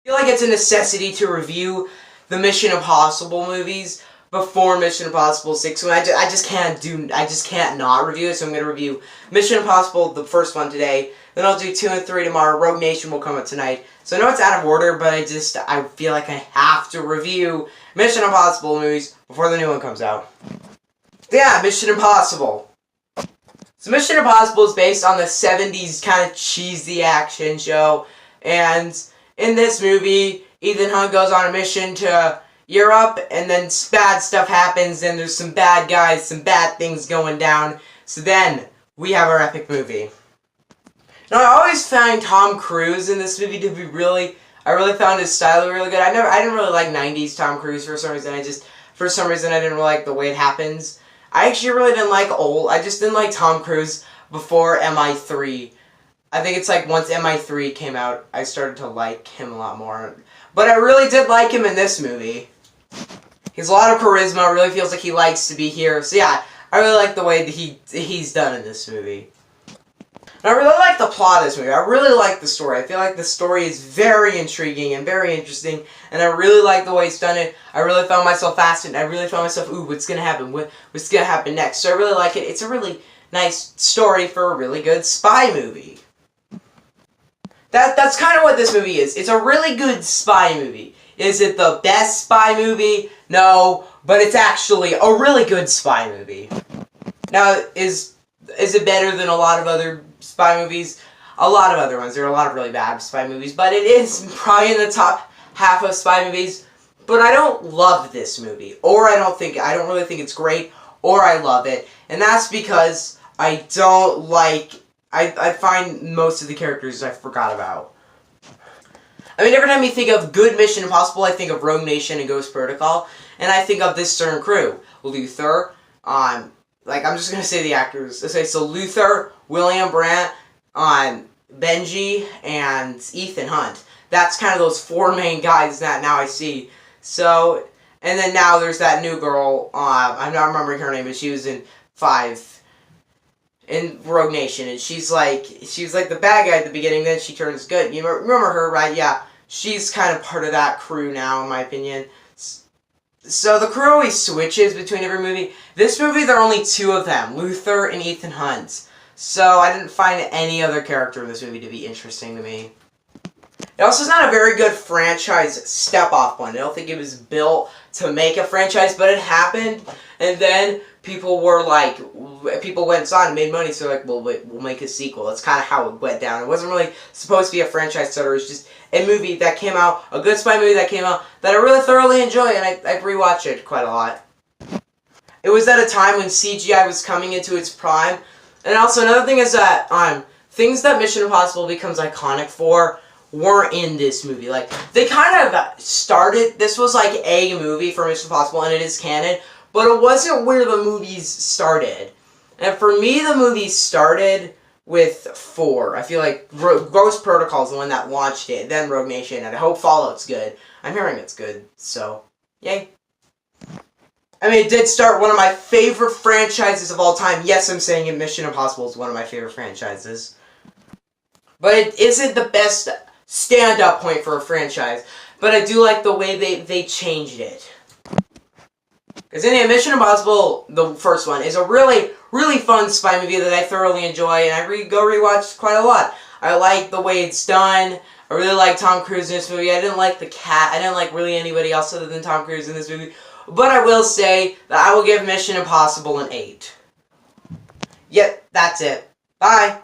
feel like it's a necessity to review the Mission Impossible movies before Mission Impossible 6. So I just can't not review it, so I'm going to review Mission Impossible, the first one today. Then I'll do 2 and 3 tomorrow. Rogue Nation will come out tonight. So I know it's out of order, but I feel like I have to review Mission Impossible movies before the new one comes out. Yeah, Mission Impossible. So Mission Impossible is based on the 70s kind of cheesy action show, and in this movie, Ethan Hunt goes on a mission to Europe, and then bad stuff happens, and there's some bad guys, some bad things going down. So then, we have our epic movie. Now, I always found Tom Cruise in this movie to be I really found his style really good. I didn't really like 90s Tom Cruise for some reason. For some reason, I didn't really like the way it happens. I actually really didn't like I just didn't like Tom Cruise before MI3. I think it's like once MI3 came out, I started to like him a lot more. But I really did like him in this movie. He has a lot of charisma, really feels like he likes to be here. So yeah, I really like the way that he's done in this movie. And I really like the plot of this movie. I really like the story. I feel like the story is very intriguing and very interesting, and I really like the way it's done it. I really found myself fascinated. I really found myself, ooh, what's gonna happen? What's gonna happen next? So I really like it. It's a really nice story for a really good spy movie. That's kind of what this movie is. It's a really good spy movie. Is it the best spy movie? No, but it's actually a really good spy movie. Now, is it better than a lot of other spy movies? A lot of other ones. There are a lot of really bad spy movies, but it is probably in the top half of spy movies. But I don't love this movie, or I don't really think it's great, or I love it, and that's because I don't like. I find most of the characters I forgot about. I mean, every time you think of good Mission Impossible, I think of Rogue Nation and Ghost Protocol, and I think of this certain crew. Luther, I'm just going to say the actors. Okay, so Luther, William Brandt, Benji, and Ethan Hunt. That's kind of those 4 main guys that now I see. So, and then now there's that new girl, I'm not remembering her name, but she was in 5. In Rogue Nation, and she's like the bad guy at the beginning, then she turns good. You remember her, right? Yeah, she's kind of part of that crew now, in my opinion. So the crew always switches between every movie. This movie, there are only 2 of them, Luther and Ethan Hunt. So I didn't find any other character in this movie to be interesting to me. It also is not a very good franchise step-off one. I don't think it was built to make a franchise, but it happened, and then people went and saw it and made money, so they're like, well, wait, we'll make a sequel. That's kind of how it went down. It wasn't really supposed to be a franchise starter. It was just a movie that came out, a good spy movie that came out, that I really thoroughly enjoy, and I rewatch it quite a lot. It was at a time when CGI was coming into its prime, and also another thing is that things that Mission Impossible becomes iconic for weren't in this movie. Like, they kind of started, this was like a movie for Mission Impossible, and it is canon, but it wasn't where the movies started. And for me, the movies started with 4. I feel like Ghost Protocol is the one that launched it, then Rogue Nation, and I hope Fallout's good. I'm hearing it's good, so yay. I mean, it did start one of my favorite franchises of all time. Yes, I'm saying it, Mission Impossible is one of my favorite franchises. But it isn't the best stand-up point for a franchise. But I do like the way they changed it. Because in the end, Mission Impossible, the first one, is a really, really fun spy movie that I thoroughly enjoy, and I go rewatch quite a lot. I like the way it's done. I really like Tom Cruise in this movie. I didn't like the cat. I didn't like really anybody else other than Tom Cruise in this movie. But I will say that I will give Mission Impossible an 8. Yep, that's it. Bye!